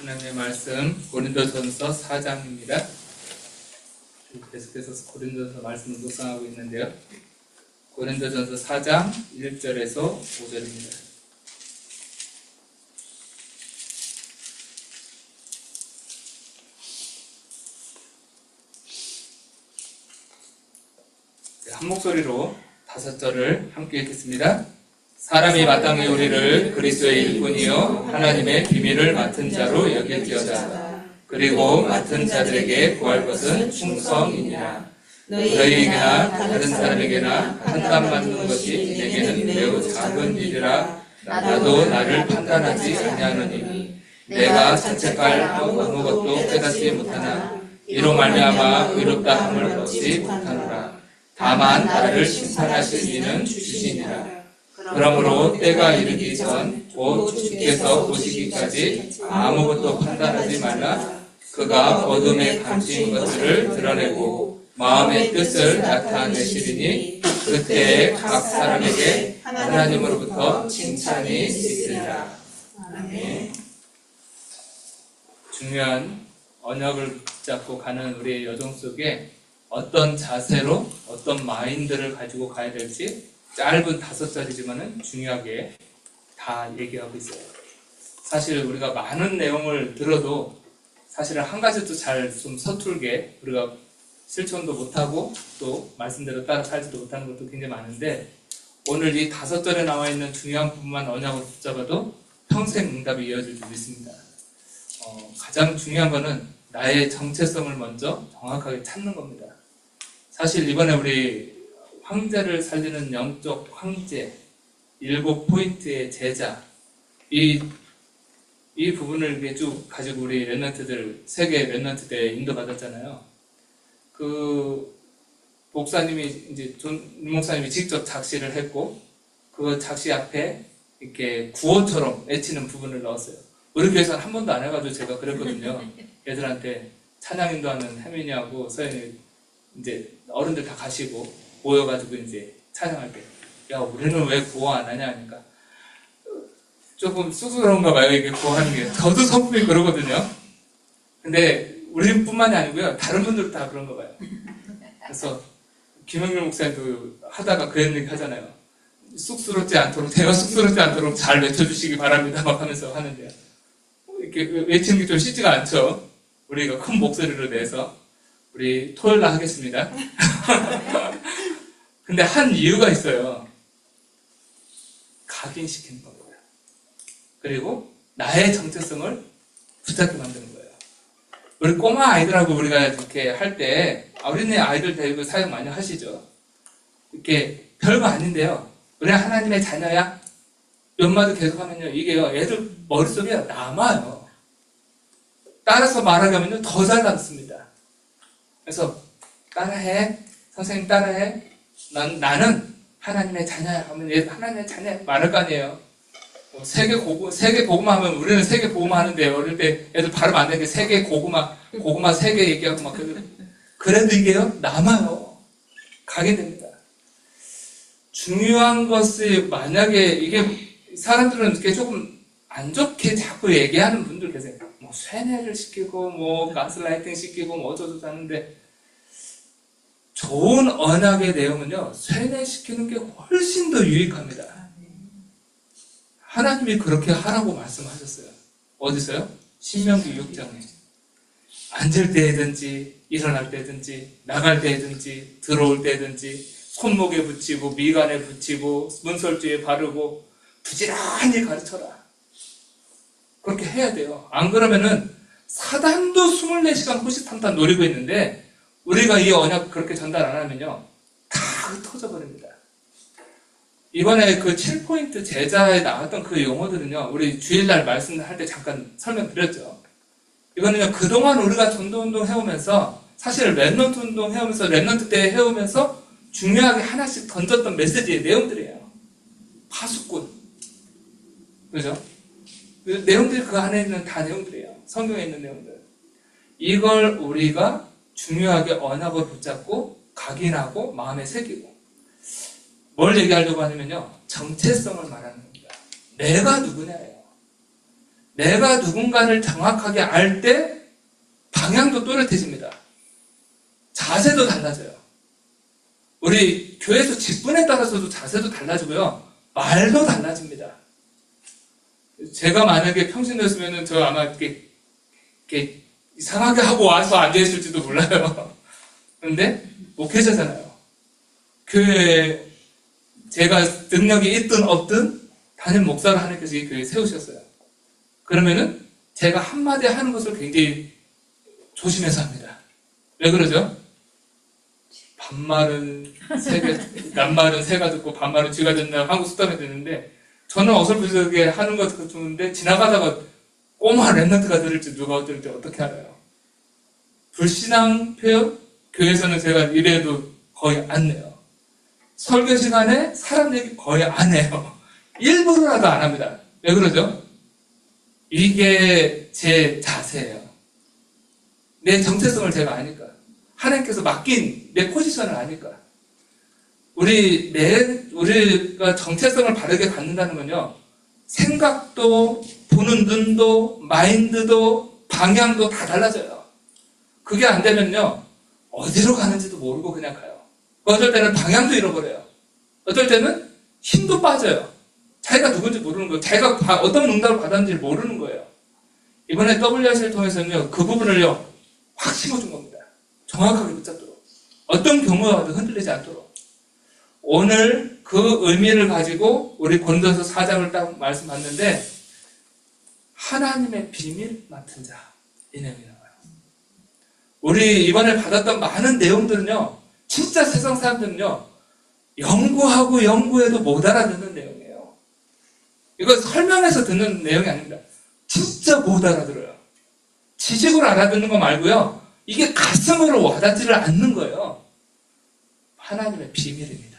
하나님의 말씀 고린도전서 4장입니다. 계속해서 고린도전서 말씀을 묵상하고 있는데요. 고린도전서 4장 1절에서 5절입니다. 한 목소리로 5절을 함께 읽겠습니다. 사람이 마땅히 우리를 그리스도의 일꾼이요 하나님의 비밀을 맡은 자로 여길지어다. 그리고 맡은 자들에게 구할 것은 충성이니라. 너희에게나 다른 사람에게나 판단받는 것이 내게는 매우 작은 일이라. 나도 나를 판단하지 아니하노니 내가 자책할 아무것도 깨닫지 못하나 이로 말미암아 의롭다 함을 얻지 못하노라. 다만 나를 심판하실 이는 주시니라. 그러므로 때가 이르기 전 곧 주께서 오시기까지 아무것도 판단하지 말라. 그가 어둠에 감추인 것들을 드러내고 마음의 뜻을 나타내시리니 그때에 각 사람에게 하나님으로부터 칭찬이 있으리라. 아멘. 중요한 언약을 붙잡고 가는 우리의 여정 속에 어떤 자세로 어떤 마인드를 가지고 가야 될지 짧은 5절이지만은 중요하게 다 얘기하고 있어요. 사실 우리가 많은 내용을 들어도 사실은 한 가지도 잘 좀 서툴게 우리가 실천도 못하고 또 말씀대로 따라 살지도 못하는 것도 굉장히 많은데 오늘 이 5절에 나와 있는 중요한 부분만 언약을 붙잡아도 평생 응답이 이어질 줄 믿습니다. 가장 중요한 거는 나의 정체성을 먼저 정확하게 찾는 겁니다. 사실 이번에 우리 황제를 살리는 영적 황제 7포인트의 제자 이 부분을 이렇게 쭉 가지고 우리 랩런트들 세계 랩런트 때 인도받았잖아요. 그 목사님이 이제 존 목사님이 직접 작시를 했고 그 작시 앞에 이렇게 구호처럼 외치는 부분을 넣었어요. 우리 교회에서는 한 번도 안 해가지고 제가 그랬거든요. 애들한테 찬양 인도하는 혜민이하고 서연이 이제 어른들 다 가시고 모여가지고 이제 찬양할 때, 야, 우리는 왜 구호 안 하냐 하니까 조금 쑥스러운가 봐요. 이게 구호하는 게. 저도 성품이 그러거든요. 근데 우리뿐만이 아니고요. 다른 분들도 다 그런가 봐요. 그래서 김영렬 목사님도 하다가 그런 얘기 하잖아요. 쑥스럽지 않도록, 대화 쑥스럽지 않도록 잘 외쳐주시기 바랍니다. 막 하면서 하는데요. 이렇게 외치는 게 좀 쉽지가 않죠. 우리가 큰 목소리로 내서. 우리 토요일 날 하겠습니다. 근데 한 이유가 있어요. 각인시키는 거예요. 그리고 나의 정체성을 붙잡게 만드는 거예요. 우리 꼬마 아이들하고 우리가 이렇게 할 때, 어린애 아이들 데리고 사용 많이 하시죠. 이렇게 별거 아닌데요. 우리 하나님의 자녀야? 연마도 계속 하면요. 이게요. 애들 머릿속에 남아요. 따라서 말하려면요. 더 잘 남습니다. 그래서 따라해. 선생님 따라해. 나는 하나님의 자녀야 하면 얘 하나님의 자녀야 말할 거 아니에요. 세계 고구마 하면 우리는 세계 고구마 하는데 어릴 때 애들 발음 안 되는 게 세계 고구마 3개 얘기하고 막 그래도 이게요 남아요. 가게 됩니다. 중요한 것이 만약에 이게 사람들은 이렇게 조금 안 좋게 자꾸 얘기하는 분들 계세요. 뭐 쇠뇌를 시키고 뭐 가스라이팅 시키고 뭐 어쩌고저쩌고 하는데 좋은 언약의 내용은요, 쇠뇌시키는 게 훨씬 더 유익합니다. 하나님이 그렇게 하라고 말씀하셨어요. 어디서요? 신명기 6장에. 앉을 때든지, 일어날 때든지, 나갈 때든지, 들어올 때든지, 손목에 붙이고, 미간에 붙이고, 문설주에 바르고, 부지런히 가르쳐라. 그렇게 해야 돼요. 안 그러면은, 사단도 24시간 호시탐탐 노리고 있는데, 우리가 이 언약 그렇게 전달 안 하면요, 다 터져버립니다. 이번에 그 7포인트 제자에 나왔던 그 용어들은요, 우리 주일날 말씀할 때 잠깐 설명드렸죠. 이거는요, 그동안 우리가 전도운동 해오면서, 사실 랩런트 운동 해오면서, 랩런트 때 해오면서, 중요하게 하나씩 던졌던 메시지의 내용들이에요. 파수꾼. 그죠? 그 내용들이 그 안에 있는 다 내용들이에요. 성경에 있는 내용들. 이걸 우리가 중요하게 언약을 붙잡고 각인하고 마음에 새기고 뭘 얘기하려고 하냐면요 정체성을 말하는 겁니다. 내가 누구냐예요. 내가 누군가를 정확하게 알 때 방향도 또렷해집니다. 자세도 달라져요. 우리 교회에서 직분에 따라서도 자세도 달라지고요. 말도 달라집니다. 제가 만약에 평신도였으면 저 아마 이렇게 이상하게 하고 와서 앉아있을지도 몰라요. 그런데 목회자잖아요. 교회에 제가 능력이 있든 없든 담임 목사를 하나님께서 이 교회에 세우셨어요. 그러면은 제가 한마디 하는 것을 굉장히 조심해서 합니다. 왜 그러죠? 반말은 낱말은 새가 듣고 반말은 쥐가 듣는다고 한국 속담이 되는데 저는 어설프게 하는 것 같은데 지나가다가 꼬마 랩런트가 들을지 누가 들을지 어떻게 알아요? 불신앙 표현? 교회에서는 제가 이래도 거의 안 내요. 설교 시간에 사람 얘기 거의 안 해요. 일부러라도 안 합니다. 왜 그러죠? 이게 제 자세예요. 내 정체성을 제가 아니까. 하나님께서 맡긴 내 포지션을 아니까. 우리가 정체성을 바르게 갖는다는 건요, 생각도, 보는 눈도, 마인드도, 방향도 다 달라져요. 그게 안 되면요, 어디로 가는지도 모르고 그냥 가요. 어떨 때는 방향도 잃어버려요. 어떨 때는 힘도 빠져요. 자기가 누군지 모르는 거예요. 자기가 어떤 응답을 받았는지 모르는 거예요. 이번에 WRC를 통해서는요, 그 부분을요, 확 심어준 겁니다. 정확하게 붙잡도록. 어떤 경우와도 흔들리지 않도록. 오늘 그 의미를 가지고 우리 고린도서 4장을 딱 말씀 봤는데, 하나님의 비밀 맡은 자, 이 내용이 나와요. 우리 이번에 받았던 많은 내용들은요, 진짜 세상 사람들은요, 연구하고 연구해도 못 알아듣는 내용이에요. 이거 설명해서 듣는 내용이 아닙니다. 진짜 못 알아들어요. 지식으로 알아듣는 거 말고요, 이게 가슴으로 와닿지를 않는 거예요. 하나님의 비밀입니다.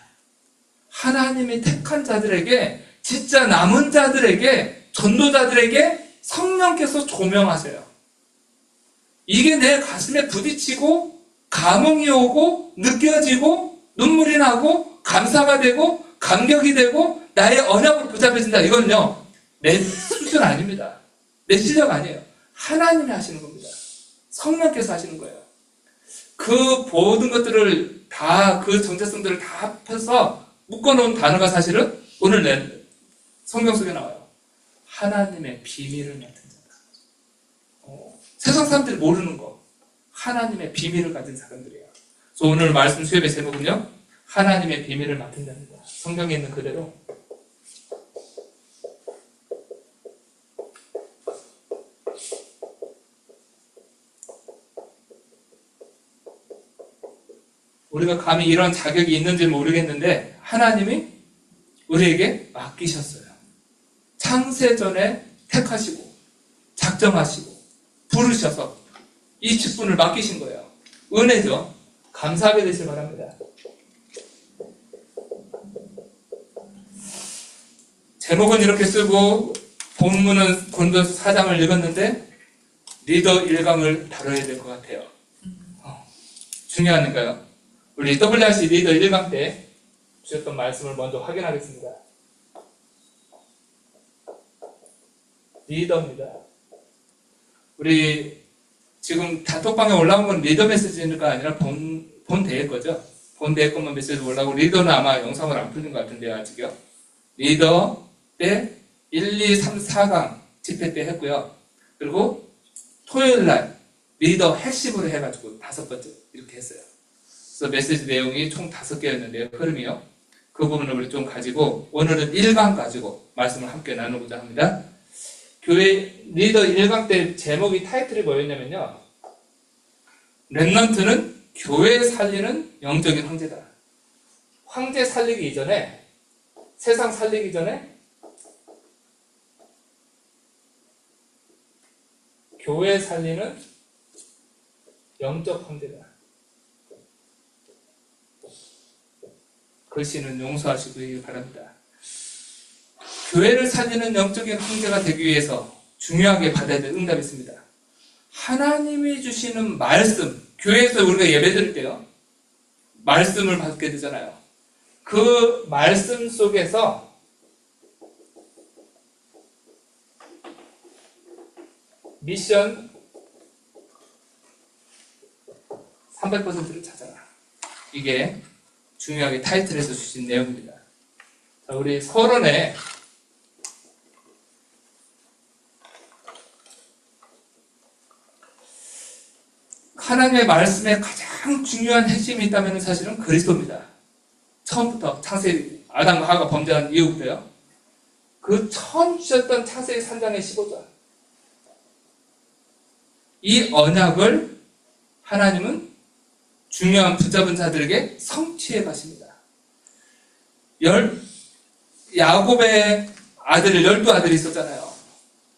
하나님이 택한 자들에게, 진짜 남은 자들에게, 전도자들에게 성령께서 조명하세요. 이게 내 가슴에 부딪히고 감흥이 오고 느껴지고 눈물이 나고 감사가 되고 감격이 되고 나의 언약으로 붙잡혀진다. 이건요, 내 수준 아닙니다. 내 실력 아니에요. 하나님이 하시는 겁니다. 성령께서 하시는 거예요. 그 모든 것들을 다, 그 정체성들을 다 합해서 묶어놓은 단어가 사실은 오늘 낸 성경 속에 나와요. 하나님의 비밀을 맡은 자다. 세상 사람들이 모르는 거, 하나님의 비밀을 가진 사람들이에요. 그래서 오늘 말씀 수업의 제목은요, 하나님의 비밀을 맡은 자입니다. 성경에 있는 그대로. 우리가 감히 이런 자격이 있는지 모르겠는데 하나님이 우리에게 맡기셨어요. 창세전에 택하시고 작정하시고 부르셔서 이 직분을 맡기신 거예요. 은혜죠. 감사하게 되시길 바랍니다. 제목은 이렇게 쓰고 본문은 고린도서 4장을 읽었는데 리더 1강을 다뤄야 될 것 같아요. 중요하니까요. 우리 WRC 리더 1강 때 주셨던 말씀을 먼저 확인하겠습니다. 리더입니다. 우리 지금 단톡방에 올라온 건 리더 메시지가 아니라 본대의 거죠. 본대의 것만 메시지 올라오고, 리더는 아마 영상을 안 풀린 것 같은데요, 아직요. 리더 때 1, 2, 3, 4강 집회 때 했고요. 그리고 토요일 날 리더 핵심으로 해가지고 5번째 이렇게 했어요. 그래서 메시지 내용이 총 5개였는데요, 흐름이요. 그 부분을 우리 좀 가지고 오늘은 1강 가지고 말씀을 함께 나누고자 합니다. 교회 리더 1강 때 제목이 타이틀이 뭐였냐면요, 렘넌트는 교회 살리는 영적인 황제다. 황제 살리기 이전에, 세상 살리기 전에 교회 살리는 영적 황제다. 글씨는 용서하시기 바랍니다. 교회를 살리는 영적인 황제가 되기 위해서 중요하게 받아야 될 응답이 있습니다. 하나님이 주시는 말씀, 교회에서 우리가 예배 드릴 때요, 말씀을 받게 되잖아요. 그 말씀 속에서 미션 300%를 찾아라. 이게 중요하게 타이틀에서 주신 내용입니다. 자, 우리 서론에 하나님의 말씀에 가장 중요한 핵심이 있다면 사실은 그리스도입니다. 처음부터 창세기 아담과 하와가 범죄한 이후부터요. 그 처음 주셨던 창세기 3장의 15절. 이 언약을 하나님은 중요한 붙잡은 자들에게 성취해 가십니다. 야곱의 아들 12아들이 있었잖아요.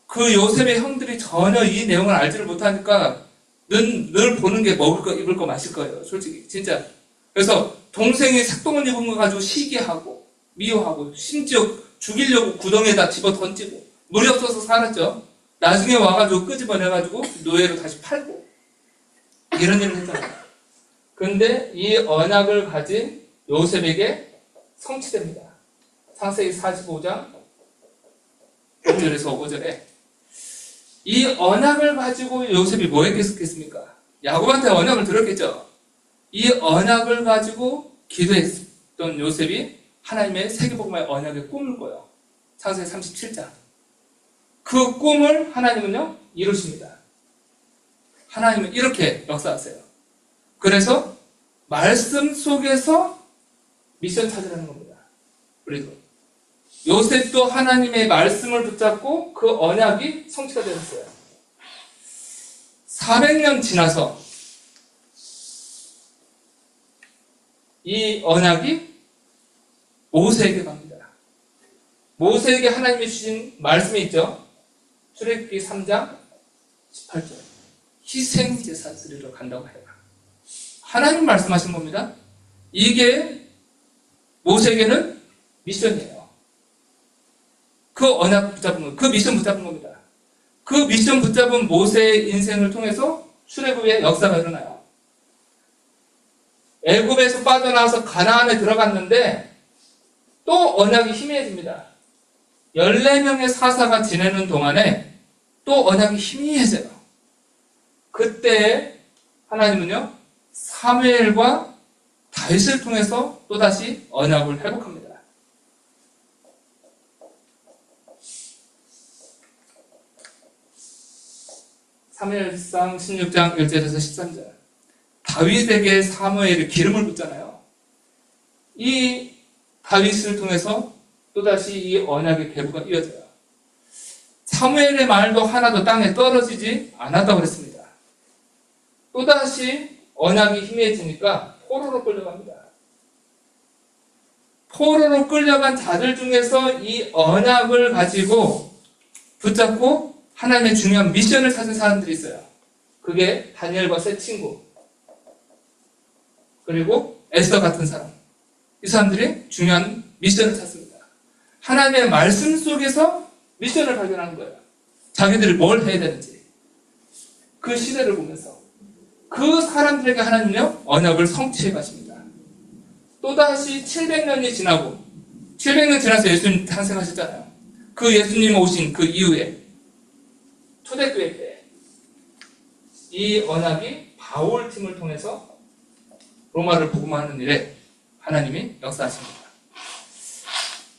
그 요셉의 형들이 전혀 이 내용을 알지를 못하니까 늘 보는 게 먹을 거, 입을 거, 마실 거예요. 솔직히. 진짜. 그래서 동생이 색동을 입은 거 가지고 시기하고, 미워하고, 심지어 죽이려고 구덩이에다 집어 던지고, 물이 없어서 살았죠. 나중에 와가지고 끄집어내가지고 노예로 다시 팔고, 이런 일을 했잖아요. 근데 이 언약을 가진 요셉에게 성취됩니다. 창세기 45장 5절에서 5절에 이 언약을 가지고 요셉이 뭐 했겠습니까? 야곱한테 언약을 들었겠죠. 이 언약을 가지고 기도했던 요셉이 하나님의 세계복음의 언약의 꿈을 꿔요. 창세기 37장. 그 꿈을 하나님은요 이루십니다. 하나님은 이렇게 역사하세요. 그래서 말씀 속에서 미션 찾으라는 겁니다. 우리도 요셉도 하나님의 말씀을 붙잡고 그 언약이 성취가 되었어요. 400년 지나서 이 언약이 모세에게 갑니다. 모세에게 하나님이 주신 말씀이 있죠. 출애굽기 3장 18절. 희생제사 드리러 간다고 해라. 하나님 말씀하신 겁니다. 이게 모세에게는 미션이에요. 그 언약 붙잡은 거, 그 미션 붙잡은 겁니다. 그 미션 붙잡은 모세의 인생을 통해서 출애굽의 역사가 일어나요. 애굽에서 빠져나와서 가나안에 들어갔는데 또 언약이 희미해집니다. 14명의 사사가 지내는 동안에 또 언약이 희미해져요. 그때 하나님은요 사무엘과 다윗을 통해서 또다시 언약을 회복합니다. 사무엘상 16장 1절에서 13절. 다윗에게 사무엘이 기름을 붓잖아요. 이 다윗을 통해서 또다시 이 언약의 계보가 이어져요. 사무엘의 말도 하나도 땅에 떨어지지 않았다고 그랬습니다. 또다시 언약이 희미해지니까 포로로 끌려갑니다. 포로로 끌려간 자들 중에서 이 언약을 가지고 붙잡고 하나님의 중요한 미션을 찾은 사람들이 있어요. 그게 다니엘과 세 친구 그리고 에스더 같은 사람. 이 사람들이 중요한 미션을 찾습니다. 하나님의 말씀 속에서 미션을 발견하는 거예요. 자기들이 뭘 해야 되는지 그 시대를 보면서 그 사람들에게 하나님은요 언약을 성취해 가십니다. 또다시 700년이 지나고 700년 지나서 예수님 탄생하셨잖아요. 그 예수님 오신 그 이후에 초대교회 때 이 언약이 바울팀을 통해서 로마를 복음하는 일에 하나님이 역사하십니다.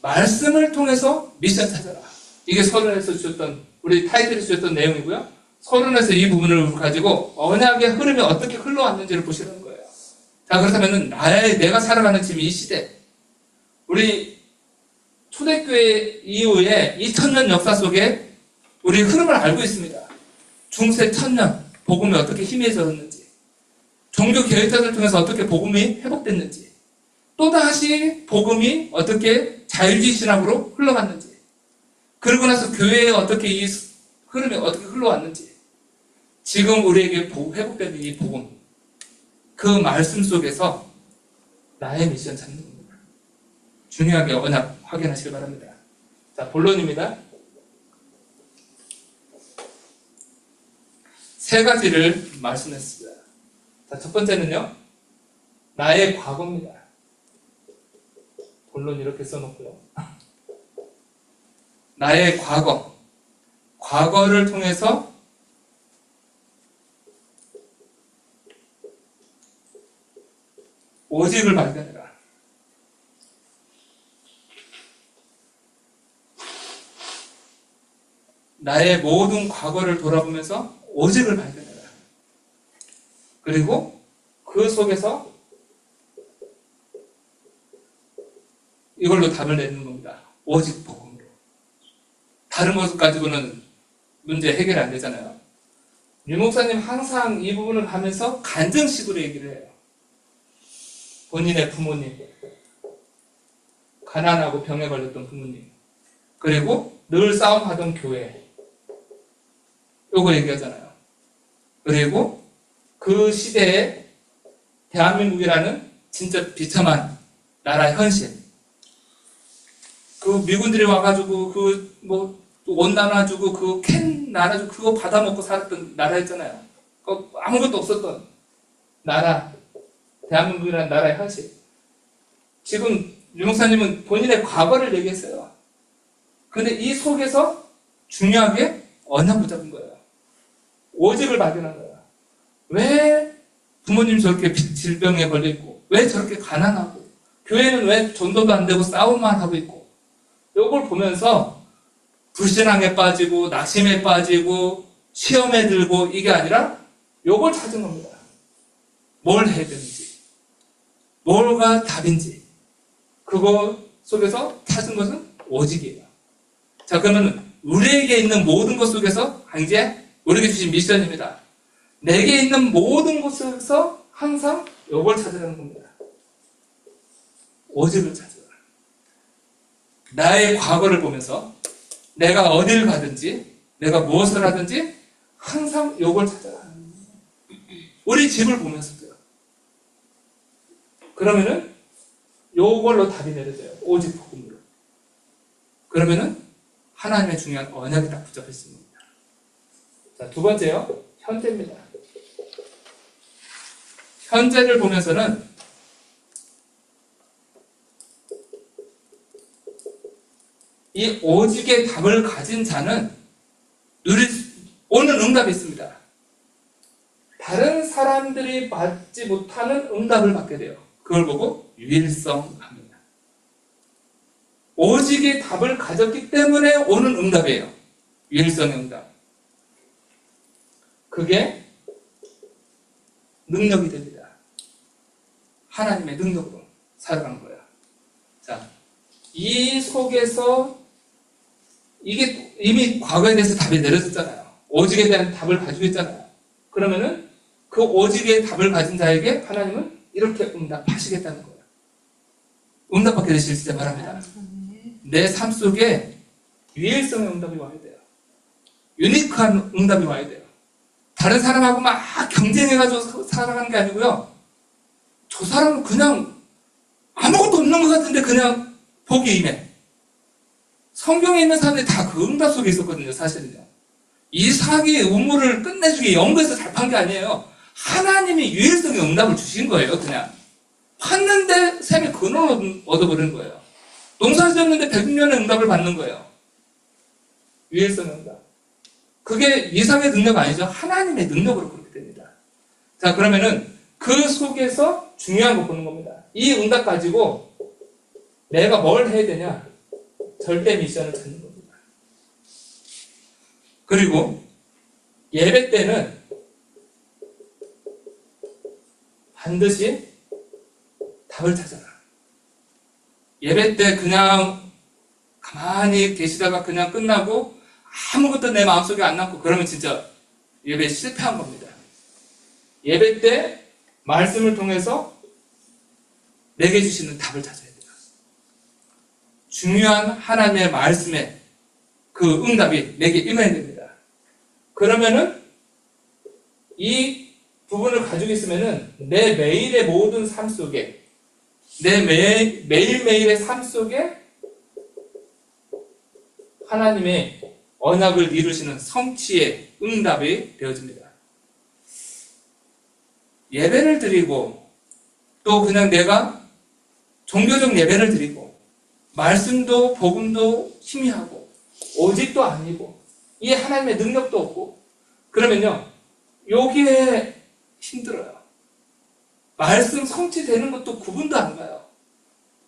말씀을 통해서 미션 찾아라. 이게 서론에서 주셨던 우리 타이틀에서 주셨던 내용이고요. 서론에서 이 부분을 가지고 언약의 흐름이 어떻게 흘러왔는지를 보시는 거예요. 자, 그렇다면 내가 살아가는 지금 이 시대 우리 초대교회 이후에 2000년 역사 속에 우리 흐름을 알고 있습니다. 중세 1000년 복음이 어떻게 희미해졌는지 종교 개혁자들 통해서 어떻게 복음이 회복됐는지 또다시 복음이 어떻게 자유주의 신학으로 흘러갔는지 그러고 나서 교회에 어떻게 이 흐름이 어떻게 흘러왔는지 지금 우리에게 회복되는 이 복음 그 말씀 속에서 나의 미션 찾는 겁니다. 중요하게 언약 확인하시기 바랍니다. 자, 본론입니다. 세 가지를 말씀했습니다. 자, 첫 번째는요. 나의 과거입니다. 본론 이렇게 써놓고요. 나의 과거. 과거를 통해서 오직을 발견해라. 나의 모든 과거를 돌아보면서 오직을 발견해라. 그리고 그 속에서 이걸로 답을 내는 겁니다. 오직 복음으로. 다른 것을 가지고는 문제 해결 안 되잖아요. 유 목사님 항상 이 부분을 가면서 간증식으로 얘기를 해요. 본인의 부모님, 가난하고 병에 걸렸던 부모님, 그리고 늘 싸움하던 교회, 요거 얘기하잖아요. 그리고 그 시대에 대한민국이라는 진짜 비참한 나라 현실, 그 미군들이 와가지고 옷 나눠주고 그 캔 나눠주고 그거 받아먹고 살았던 나라였잖아요. 아무것도 없었던 나라, 대한민국이라는 나라의 현실. 지금 유 목사님은 본인의 과거를 얘기했어요. 근데 이 속에서 중요하게 언약 붙잡은 거예요. 오직을 발견한 거예요. 왜 부모님 저렇게 질병에 걸려있고, 왜 저렇게 가난하고, 교회는 왜 전도도 안 되고 싸움만 하고 있고, 요걸 보면서 불신앙에 빠지고 낙심에 빠지고 시험에 들고 이게 아니라 요걸 찾은 겁니다. 뭘 해야 되는지, 뭐가 답인지, 그거 속에서 찾은 것은 오직이에요. 자, 그러면 우리에게 있는 모든 것 속에서 이제 우리에게 주신 미션입니다. 내게 있는 모든 것 속에서 항상 요걸 찾으라는 겁니다. 오직을 찾으라. 나의 과거를 보면서 내가 어딜 가든지 내가 무엇을 하든지 항상 요걸 찾아라. 우리 집을 보면서도요. 그러면은 요걸로 답이 내려져요. 오직 복음으로. 그러면은 하나님의 중요한 언약이 딱 붙잡혀 있습니다. 자, 두 번째요. 현재입니다. 현재를 보면서는 이 오직의 답을 가진 자는 오는 응답이 있습니다. 다른 사람들이 받지 못하는 응답을 받게 돼요. 그걸 보고 유일성합니다. 오직의 답을 가졌기 때문에 오는 응답이에요. 유일성의 응답. 그게 능력이 됩니다. 하나님의 능력으로 살아가는 거예요. 자, 이 속에서 이게 이미 과거에 대해서 답이 내려졌잖아요. 오직에 대한 답을 가지고 있잖아요. 그러면은 그 오직의 답을 가진 자에게 하나님은 이렇게 응답하시겠다는 거예요. 응답받게 되실 수 있게 바랍니다. 내 삶 속에 유일성의 응답이 와야 돼요. 유니크한 응답이 와야 돼요. 다른 사람하고 막 경쟁해가지고 살아가는 게 아니고요. 저 사람은 그냥 아무것도 없는 것 같은데 그냥 복이 임해. 성경에 있는 사람들이 다 그 응답 속에 있었거든요, 사실은요. 이삭이 우물을 끝내주기 연구해서 잘 판 게 아니에요. 하나님이 유일성의 응답을 주신 거예요, 그냥. 팠는데 샘이 근원을 얻어버리는 거예요. 농사 지었는데 100년의 응답을 받는 거예요. 유일성의 응답. 그게 이삭의 능력 아니죠. 하나님의 능력으로 그렇게 됩니다. 자, 그러면은 그 속에서 중요한 거 보는 겁니다. 이 응답 가지고 내가 뭘 해야 되냐? 절대 미션을 찾는 겁니다. 그리고 예배 때는 반드시 답을 찾아라. 예배 때 그냥 가만히 계시다가 그냥 끝나고 아무것도 내 마음속에 안 남고 그러면 진짜 예배에 실패한 겁니다. 예배 때 말씀을 통해서 내게 주시는 답을 찾아야 돼요. 중요한 하나님의 말씀에 그 응답이 내게 임해야 됩니다. 그러면은 이 부분을 가지고 있으면은 내 매일의 모든 삶 속에 내 매일매일의 삶 속에 하나님의 언약을 이루시는 성취의 응답이 되어집니다. 예배를 드리고 또 그냥 내가 종교적 예배를 드리고 말씀도 복음도 희미하고 오직도 아니고 이 하나님의 능력도 없고 그러면요 여기에 힘들어요. 말씀 성취되는 것도 구분도 안 가요.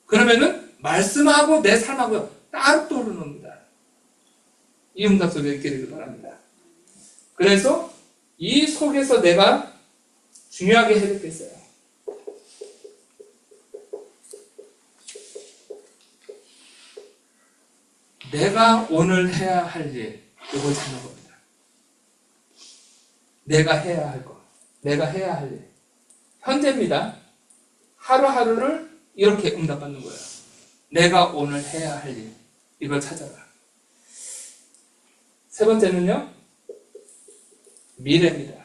그러면은 말씀하고 내 삶하고 따로 떠오르는겁니다. 이 응답 속에 있기를 바랍니다. 그래서 이 속에서 내가 중요하게 해야 될 게 있어요. 내가 오늘 해야 할 일, 이걸 찾는 겁니다. 내가 해야 할 것, 내가 해야 할 일. 현재입니다. 하루하루를 이렇게 응답받는 거예요. 내가 오늘 해야 할 일, 이걸 찾아라. 세 번째는요, 미래입니다.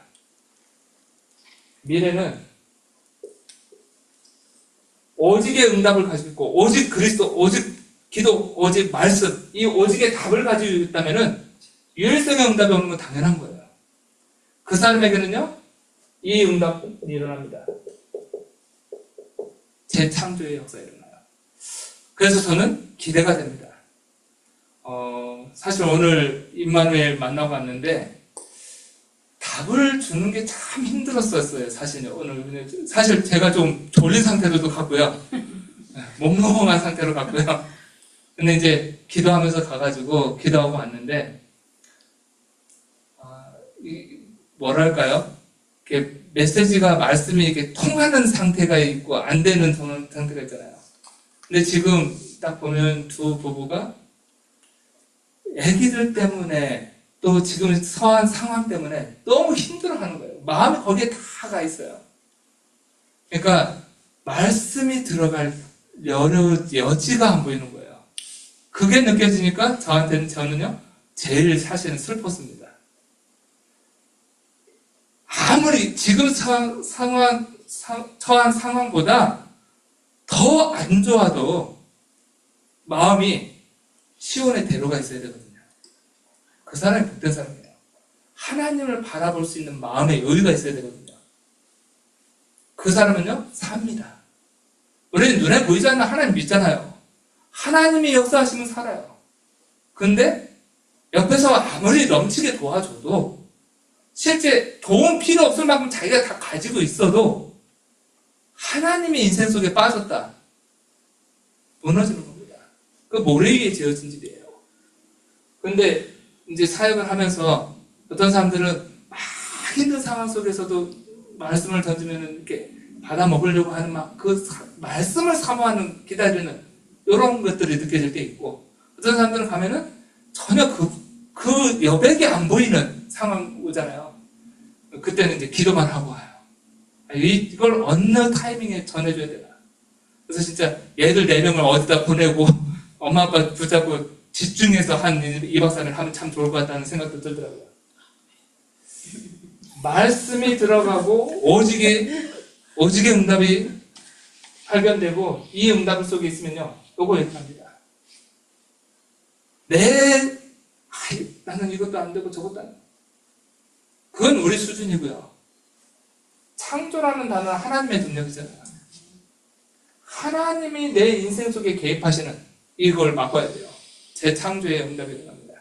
미래는 오직의 응답을 가지고 있고, 오직 그리스도, 오직 기도, 오직 말씀, 이 오직의 답을 가지고 있다면은 유일성의 응답이 오는 건 당연한 거예요. 그 사람에게는요, 이 응답이 일어납니다. 재창조의 역사가 일어나요. 그래서 저는 기대가 됩니다. 사실 오늘 임마누엘 만나고 왔는데 답을 주는 게 참 힘들었었어요. 사실요. 오늘 사실 제가 좀 졸린 상태로도 갔고요. 몽롱한 상태로 갔고요. 근데 이제 기도하면서 가가지고 기도하고 왔는데 뭐랄까요? 이렇게 메시지가 말씀이 이렇게 통하는 상태가 있고 안 되는 상태가 있잖아요. 근데 지금 딱 보면 두 부부가 아기들 때문에 또 지금 처한 상황 때문에 너무 힘들어하는 거예요. 마음이 거기에 다 가 있어요. 그러니까 말씀이 들어갈 여지가 안 보이는 거예요. 그게 느껴지니까 저는요 제일 사실은 슬펐습니다. 아무리 지금 처한 상황보다 더 안 좋아도 마음이 시온의 대로가 있어야 되거든요. 그 사람이 복된 사람이에요. 하나님을 바라볼 수 있는 마음의 여유가 있어야 되거든요. 그 사람은요, 삽니다. 우리는 눈에 보이지 않는 하나님 믿잖아요. 하나님이 역사하시면 살아요. 근데 옆에서 아무리 넘치게 도와줘도 실제 도움 필요 없을 만큼 자기가 다 가지고 있어도 하나님의 인생 속에 빠졌다. 무너지는 겁니다. 그 모래 위에 지어진 집이에요. 근데 이제 사역을 하면서 어떤 사람들은 막 힘든 상황 속에서도 말씀을 던지면 이렇게 받아 먹으려고 하는 막 그 말씀을 사모하는 기다리는 이런 것들이 느껴질 때 있고 어떤 사람들은 가면은 전혀 그 여백이 안 보이는 상황 오잖아요. 그때는 이제 기도만 하고 와요. 이걸 어느 타이밍에 전해줘야 되나. 그래서 진짜 얘들 4명을 어디다 보내고 엄마 아빠 붙잡고 집중해서 한 2박 3일 하면 참 좋을 것 같다는 생각도 들더라고요. 말씀이 들어가고 오직의 응답이 발견되고 이 응답 속에 있으면요 요거 얘기합니다. 나는 이것도 안 되고 저것도 안 되고 그건 우리 수준이고요. 창조라는 단어는 하나님의 능력이잖아요. 하나님이 내 인생 속에 개입하시는 이걸 맛봐야 돼요. 재창조의 응답이 일어납니다.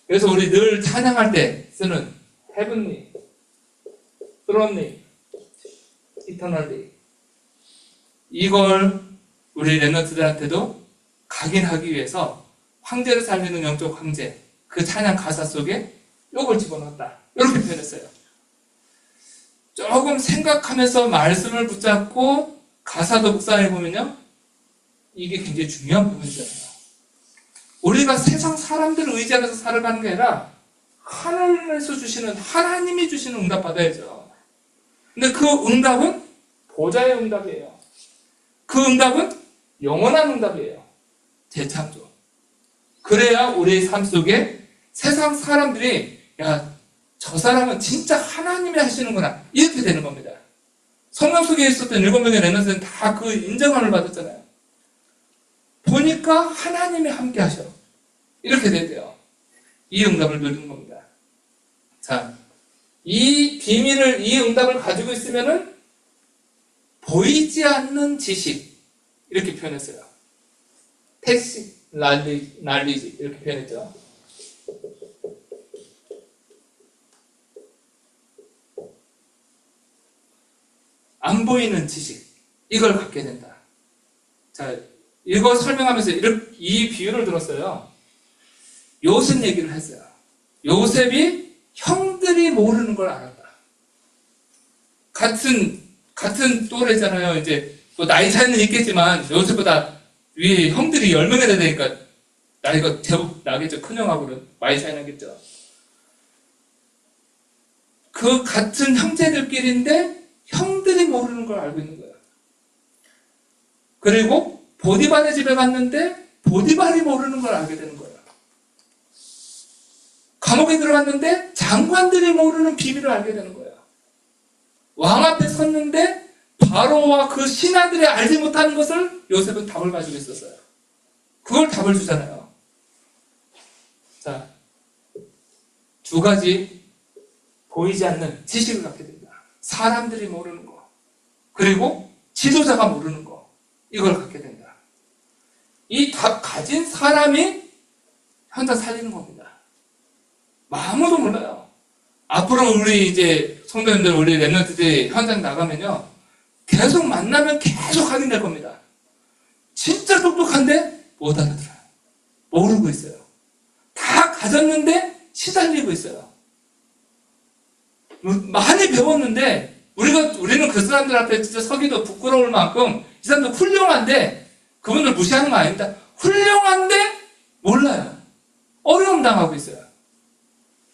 그래서 우리 늘 찬양할 때 쓰는 heavenly, thronely, eternally 이걸 우리 랩런트들한테도 각인하기 위해서 황제를 살리는 영적 황제 그 찬양 가사 속에 요걸 집어넣었다. 이렇게 표현했어요. 조금 생각하면서 말씀을 붙잡고 가사도 묵상해보면요 이게 굉장히 중요한 부분이잖아요. 우리가 세상 사람들을 의지하면서 살아가는 게 아니라 하늘에서 주시는 하나님이 주시는 응답 받아야죠. 근데 그 응답은 보좌의 응답이에요. 그 응답은 영원한 응답이에요. 재창조. 그래야 우리의 삶 속에 세상 사람들이 저 사람은 진짜 하나님이 하시는구나 이렇게 되는 겁니다. 성경 속에 있었던 7명의 렘넌트는 다 그 인정함을 받았잖아요. 보니까 하나님이 함께 하셔. 이렇게 돼요. 이 응답을 누리는 겁니다. 자, 이 비밀을, 이 응답을 가지고 있으면은 보이지 않는 지식 이렇게 표현했어요. 택시, 날리지 이렇게 표현했죠. 안 보이는 지식, 이걸 갖게 된다. 자, 이거 설명하면서 이 비유를 들었어요. 요셉 얘기를 했어요. 요셉이 형들이 모르는 걸 알았다. 같은 또래잖아요. 이제 뭐 나이 차이는 있겠지만 요셉보다 위에 형들이 10명이나 되니까 나이가 제법 나겠죠. 큰형하고는 많이 차이 나겠죠. 그 같은 형제들끼리인데 형들이 모르는 걸 알고 있는 거예요. 그리고 보디발의 집에 갔는데 보디발이 모르는 걸 알게 되는 거예요. 감옥에 들어갔는데 장관들이 모르는 비밀을 알게 되는 거예요. 왕 앞에 섰는데 바로와 그 신하들이 알지 못하는 것을 요셉은 답을 가지고 있었어요. 그걸 답을 주잖아요. 자, 두 가지 보이지 않는 지식을 갖게 된다. 사람들이 모르는 거, 그리고 지도자가 모르는 거, 이걸 갖게 된다. 이 답 가진 사람이 현장 살리는 겁니다. 아무도 몰라요. 앞으로 우리 이제 성도님들, 우리 랩런트들이 현장 나가면요, 계속 만나면 계속 확인될 겁니다. 진짜 똑똑한데 못 알아들어요. 모르고 있어요. 다 가졌는데 시달리고 있어요. 많이 배웠는데 우리는 그 사람들 앞에 진짜 서기도 부끄러울 만큼 이 사람들 훌륭한데, 그분들 무시하는 거 아닙니다. 훌륭한데 몰라요. 어려움 당하고 있어요.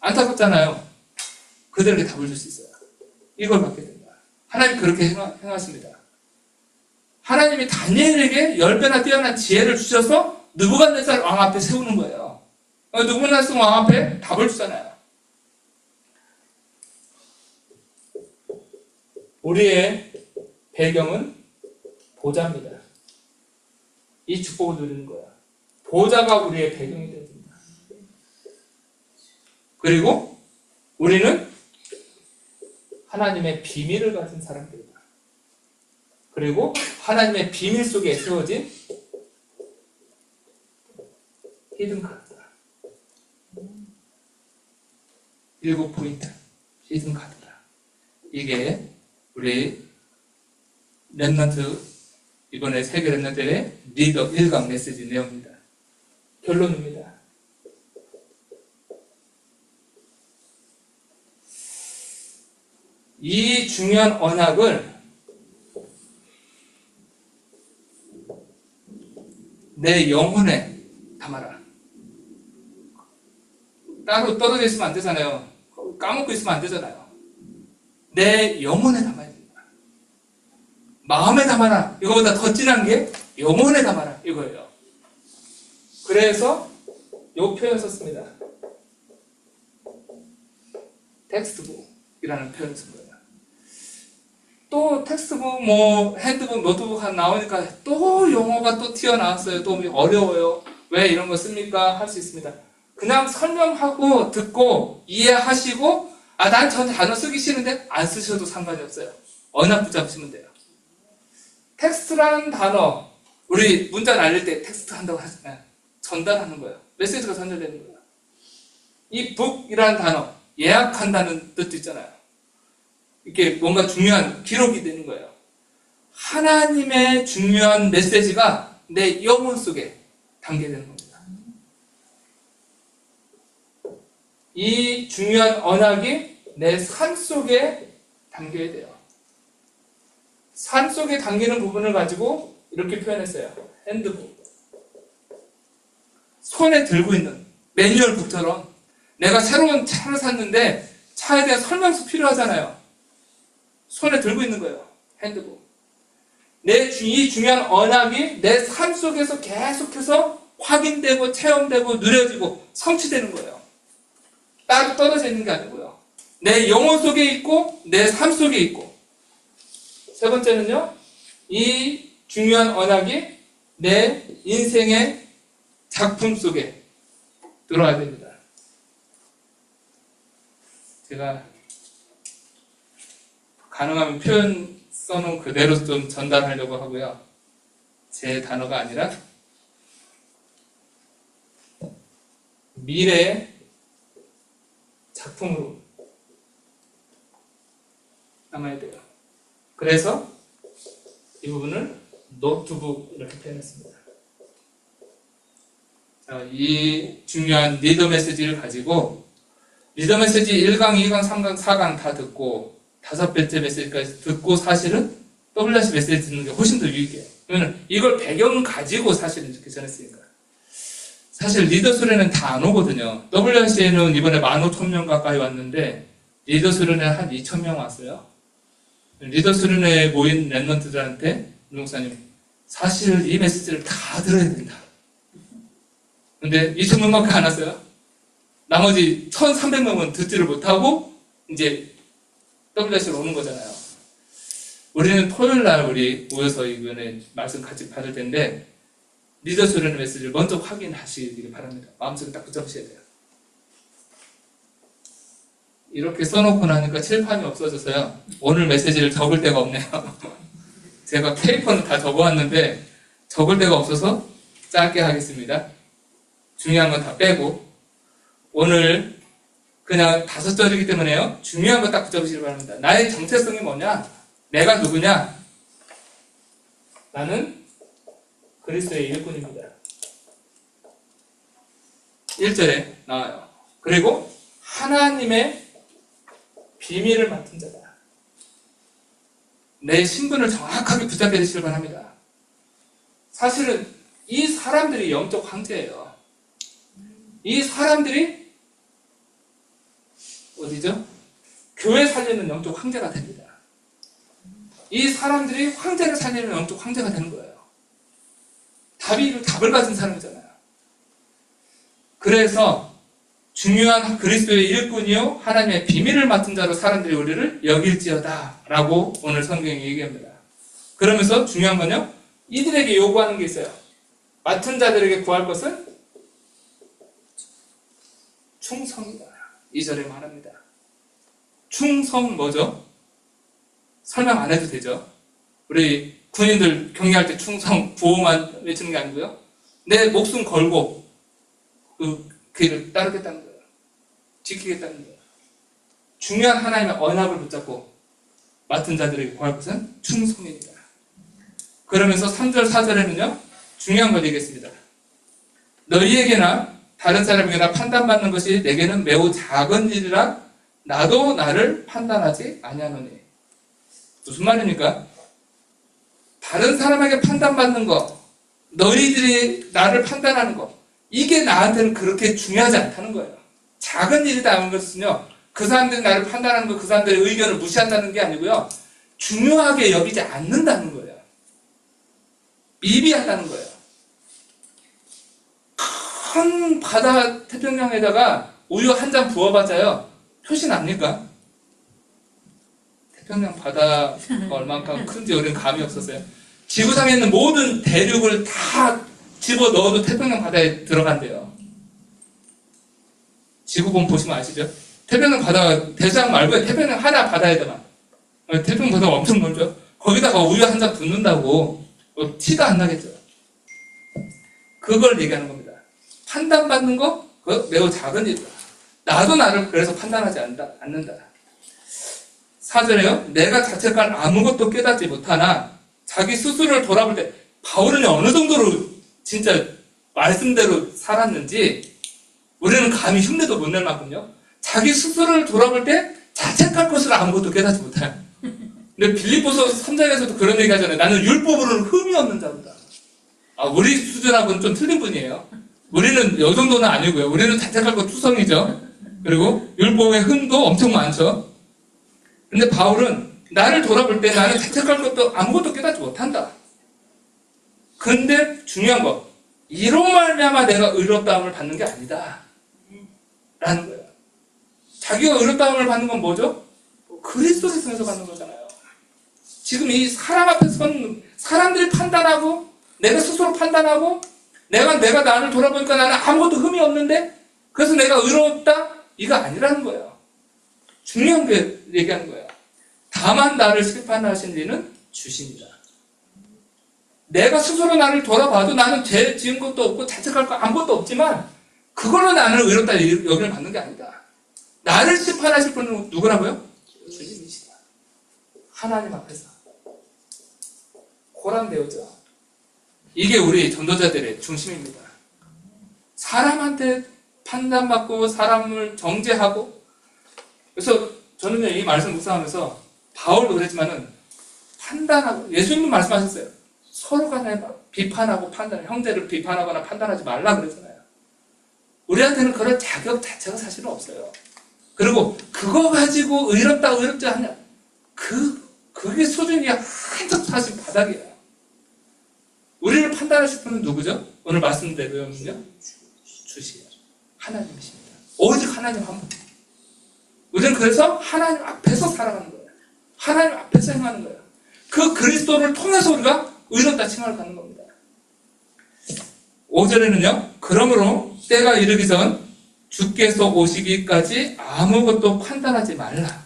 안타깝잖아요. 그들에게 답을 줄 수 있어요. 이걸 받게 된다. 하나님 그렇게 행하십니다. 하나님이 다니엘에게 10배나 뛰어난 지혜를 주셔서 느부갓네살 왕 앞에 세우는 거예요. 느부갓네살 왕 앞에 답을 주잖아요. 우리의 배경은 보좌입니다. 이 축복을 누리는 거야. 보좌가 우리의 배경이 되어야 됩니다. 그리고 우리는 하나님의 비밀을 가진 사람들이다. 그리고 하나님의 비밀 속에 세워진 히든 카드다. 7포인트 히든 카드다. 이게 우리 랩런트, 이번에 세계 랩런트의 리더 1강 메시지 내용입니다. 결론입니다. 이 중요한 언약을 내 영혼에 담아라. 따로 떨어져 있으면 안 되잖아요. 까먹고 있으면 안 되잖아요. 내 영혼에 담아야 됩니다. 마음에 담아라. 이거보다 더 진한 게 영혼에 담아라. 이거예요. 그래서 이 표현 썼습니다. 텍스트북이라는 표현을 쓴 거예요. 또 텍스트북, 핸드북, 노트북 나오니까 또 용어가 또 튀어나왔어요. 또 어려워요. 왜 이런 거 씁니까? 할 수 있습니다. 그냥 설명하고 듣고 이해하시고, 난 저 단어 쓰기 싫은데 안 쓰셔도 상관이 없어요. 언약 붙잡으시면 돼요. 텍스트라는 단어, 우리 문자 날릴 때 텍스트 한다고 하잖아요. 전달하는 거예요. 메시지가 전달되는 거예요. 이 북이라는 단어, 예약한다는 뜻도 있잖아요. 이렇게 뭔가 중요한 기록이 되는 거예요. 하나님의 중요한 메시지가 내 영혼 속에 담게 되는 겁니다. 이 중요한 언약이 내 삶 속에 담겨야 돼요. 삶 속에 담기는 부분을 가지고 이렇게 표현했어요. 핸드북. 손에 들고 있는 매뉴얼북처럼, 내가 새로운 차를 샀는데 차에 대한 설명서 필요하잖아요. 손에 들고 있는 거예요. 핸드북. 이 중요한 언약이 내 삶 속에서 계속해서 확인되고 체험되고 누려지고 성취되는 거예요. 따로 떨어져 있는 게 아니고요. 내 영혼 속에 있고 내 삶 속에 있고. 세 번째는요, 이 중요한 언약이 내 인생의 작품 속에 들어와야 됩니다. 제가 가능하면 표현 써놓은 그대로 좀 전달하려고 하고요. 제 단어가 아니라 미래의 작품으로 남아야 돼요. 그래서 이 부분을 노트북 이렇게 표현했습니다. 자, 이 중요한 리더 메시지를 가지고 리더 메시지 1강, 2강, 3강, 4강 다 듣고 5번째 메시지까지 듣고 사실은 WRC 메시지 듣는 게 훨씬 더 유익해요. 왜냐면 이걸 배경 가지고 사실은 이렇게 전했으니까. 사실 리더 수련회는 다 안 오거든요. WRC에는 이번에 15,000명 가까이 왔는데 리더 수련회 한 2,000명 왔어요. 리더 수련회에 모인 랩런트들한테 목사님 사실 이 메시지를 다 들어야 된다. 근데 2,000명밖에 안 왔어요. 나머지 1,300명은 듣지를 못하고 이제 WRC로 오는 거잖아요. 우리는 토요일 날 우리 모여서 이번에 말씀 같이 받을 텐데 리더 수련회 메시지를 먼저 확인하시기 바랍니다. 마음속에 딱 붙잡으셔야 돼요. 이렇게 써놓고 나니까 칠판이 없어져서요. 오늘 메시지를 적을 데가 없네요. 제가 페이퍼는 다 적어왔는데 적을 데가 없어서 짧게 하겠습니다. 중요한 건 다 빼고 오늘 그냥 5절이기 때문에요. 중요한 거 딱 붙잡으시기 바랍니다. 나의 정체성이 뭐냐? 내가 누구냐? 나는 그리스도의 일꾼입니다. 1절에 나와요. 그리고 하나님의 비밀을 맡은 자다. 내 신분을 정확하게 붙잡게 되시길 바랍니다. 사실은 이 사람들이 영적 황제예요. 이 사람들이 어디죠? 교회 살리는 영적 황제가 됩니다. 이 사람들이 황제를 살리는 영적 황제가 되는 거예요. 답을 가진 사람이잖아요. 그래서 중요한 그리스도의 일꾼이요 하나님의 비밀을 맡은 자로 사람들이 우리를 여길지어다 라고 오늘 성경이 얘기합니다. 그러면서 중요한 건요, 이들에게 요구하는 게 있어요. 맡은 자들에게 구할 것은 충성이다. 2절에 말합니다. 충성 뭐죠? 설명 안 해도 되죠. 우리 군인들 경례할 때 충성, 구호만 외치는 게 아니고요. 내 목숨 걸고 그 길을 따르겠다는 거예요. 지키겠다는 거예요. 중요한 하나님의 언약을 붙잡고 맡은 자들에게 구할 것은 충성입니다. 그러면서 3절, 4절에는요. 중요한 걸 얘기했습니다. 너희에게나 다른 사람에게나 판단받는 것이 내게는 매우 작은 일이라 나도 나를 판단하지 아니하노니. 무슨 말입니까? 다른 사람에게 판단받는 거, 너희들이 나를 판단하는 거, 이게 나한테는 그렇게 중요하지 않다는 거예요. 작은 일이다 하는 것은요, 그 사람들이 나를 판단하는 거, 그 사람들의 의견을 무시한다는 게 아니고요, 중요하게 여기지 않는다는 거예요. 미비하다는 거예요. 큰 바다 태평양에다가 우유 한 잔 부어봤자요, 표시 납니까? 태평양 바다가 얼만큼 큰지 우리는 감이 없었어요. 지구상에 있는 모든 대륙을 다 집어넣어도 태평양 바다에 들어간대요. 지구본 보시면 아시죠? 태평양 바다가 대서양 말고요. 태평양 하나 바다에다가. 태평양 바다가 엄청 넓죠? 거기다가 우유 한 잔 붓는다고 티가 안 나겠죠? 그걸 얘기하는 겁니다. 판단받는 거? 그거 매우 작은 일이다. 나도 나를 그래서 판단하지 않는다. 4절에요. 내가 자책할 아무것도 깨닫지 못하나 자기 스스로를 돌아볼 때 바울은 어느 정도로 진짜 말씀대로 살았는지 우리는 감히 흉내도 못 낼 만큼요. 자기 스스로를 돌아볼 때 자책할 것을 아무것도 깨닫지 못해요. 근데 빌립보서 3장에서도 그런 얘기 하잖아요. 나는 율법으로는 흠이 없는 자로다. 우리 수준하고는 좀 틀린 분이에요. 우리는 이 정도는 아니고요. 우리는 자책할 거 투성이죠. 그리고 율법의 흠도 엄청 많죠. 근데 바울은 나를 돌아볼 때 나는 자책할 것도 아무것도 깨닫지 못한다. 근데 중요한 거, 이로 말미암아 내가 의롭다함을 받는 게 아니다 라는 거예요. 자기가 의롭다함을 받는 건 뭐죠? 그리스도를 통해서 받는 거잖아요. 지금 이 사람 앞에 선 사람들이 판단하고 내가 스스로 판단하고 내가 나를 돌아보니까 나는 아무것도 흠이 없는데 그래서 내가 의롭다? 이거 아니라는 거예요. 중요한 게 얘기하는 거예요. 다만 나를 심판하신 이는 주십니다. 내가 스스로 나를 돌아봐도 나는 죄 지은 것도 없고 자책할 거 아무것도 없지만 그걸로 나는 의롭다 여기를 받는 게 아니다. 나를 심판하실 분은 누구라고요? 주님이시다. 하나님 앞에서. 고란되어져. 이게 우리 전도자들의 중심입니다. 사람한테 판단받고 사람을 정죄하고. 그래서 저는 이 말씀 묵상하면서 바울도 그랬지만은 판단하고, 예수님도 말씀하셨어요. 서로 간에 비판하고 형제를 비판하거나 판단하지 말라 그랬잖아요. 우리한테는 그런 자격 자체가 사실은 없어요. 그리고 그거 가지고 의롭다 의롭지 않냐, 그게 수준이 한적 사실 바닥이에요. 우리를 판단하실 분은 누구죠? 오늘 말씀대로는요, 주시요, 하나님이십니다. 오직 하나님 한 분. 우리는 그래서 하나님 앞에서 살아가는 거예요. 하나님 앞에서 행하는 거예요. 그 그리스도를 통해서 우리가 의롭다 칭함을 받는 겁니다. 5절에는요, 그러므로 때가 이르기 전 주께서 오시기까지 아무것도 판단하지 말라.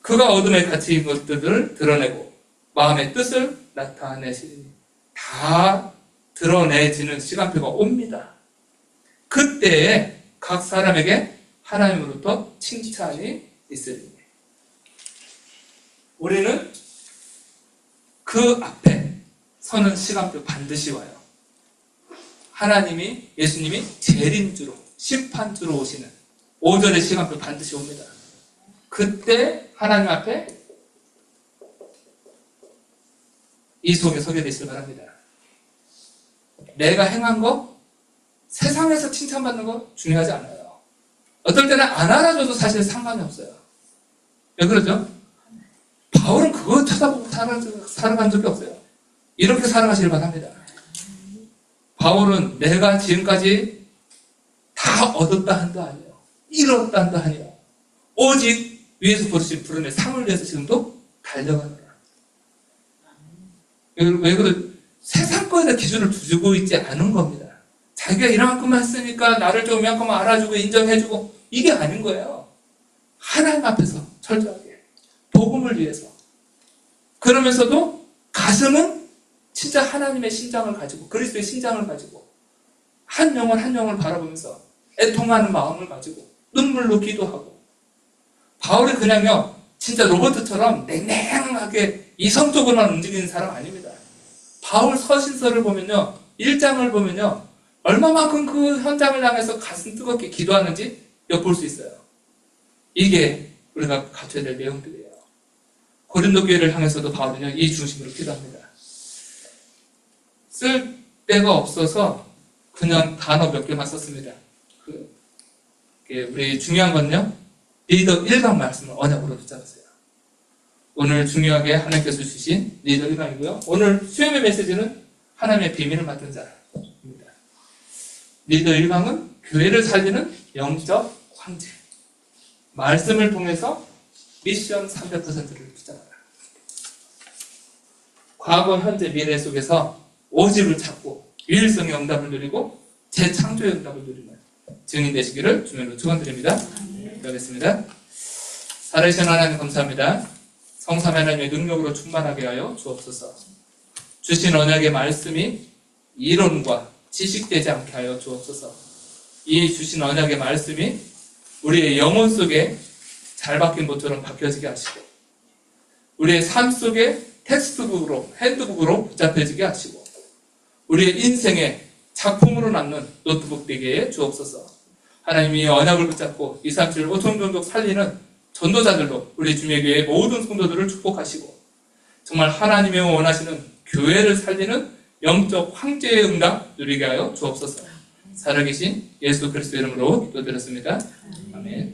그가 어둠에 갇힌 것들을 드러내고 마음의 뜻을 나타내시니, 다 드러내지는 시간표가 옵니다. 그때에 각 사람에게 하나님으로부터 칭찬이 있으리니. 우리는 그 앞에 서는 시간표 반드시 와요. 하나님이, 예수님이 재림주로, 심판주로 오시는 5절의 시간표 반드시 옵니다. 그때 하나님 앞에 이 속에 서게 되시길 바랍니다. 내가 행한 거, 세상에서 칭찬받는 거 중요하지 않아요. 어떨 때는 안 알아줘도 사실 상관이 없어요. 왜 그러죠? 바울은 그거 쳐다보고 살아간 적이 없어요. 이렇게 살아가시길 바랍니다. 바울은 내가 지금까지 다 얻었다 한다 아니에요. 이뤘다 한다 아니에요. 오직 위에서 부르신 상을 위해서 지금도 달려가노라. 왜 그래? 세상 거에다 기준을 두고 있지 않은 겁니다. 자기가 이만큼만 했으니까 나를 좀 이만큼만 알아주고 인정해주고, 이게 아닌 거예요. 하나님 앞에서 철저하게 복음을 위해서. 그러면서도 가슴은 진짜 하나님의 심장을 가지고, 그리스도의 심장을 가지고, 한 영혼 한 영혼을 바라보면서 애통하는 마음을 가지고 눈물로 기도하고. 바울이 그냥요, 진짜 로버트처럼 냉랭하게 이성적으로만 움직이는 사람 아닙니다. 바울 서신서를 보면요, 1장을 보면요, 얼마만큼 그 현장을 향해서 가슴 뜨겁게 기도하는지 엿볼 수 있어요. 이게 우리가 갖춰야 될 내용들이에요. 고린도 교회를 향해서도 바울은요, 이 중심으로 기도합니다. 쓸 데가 없어서 그냥 단어 몇 개만 썼습니다. 우리 중요한 건요, 리더 1강 말씀을 언약으로 붙잡으세요. 오늘 중요하게 하나님께서 주신 리더 1강이고요. 오늘 수요일 메시지는 하나님의 비밀을 맡은 자입니다. 리더 1강은 교회를 살리는 영적 황제. 말씀을 통해서 미션 300%를 붙잡아라. 과거, 현재, 미래 속에서 오직을 찾고 유일성의 응답을 누리고 재창조의 응답을 누리는 증인 되시기를 주님으로 축원드립니다. 기도하겠습니다. 살아계신 하나님 감사합니다. 성삼 하나님의 능력으로 충만하게 하여 주옵소서. 주신 언약의 말씀이 이론과 지식되지 않게 하여 주옵소서. 이 주신 언약의 말씀이 우리의 영혼 속에 잘 박힌 것처럼 박혀지게 하시고, 우리의 삶 속에 텍스트북으로, 핸드북으로 붙잡혀지게 하시고, 우리의 인생의 작품으로 남는 노트북 되게 해 주옵소서. 하나님이 언약을 붙잡고 237 오천종족 살리는 전도자들로 우리 주님의 교회의 모든 성도들을 축복하시고, 정말 하나님의 원하시는 교회를 살리는 영적 황제의 응답 누리게 하여 주옵소서. 살아계신 예수 그리스도 이름으로 기도드렸습니다. 아멘.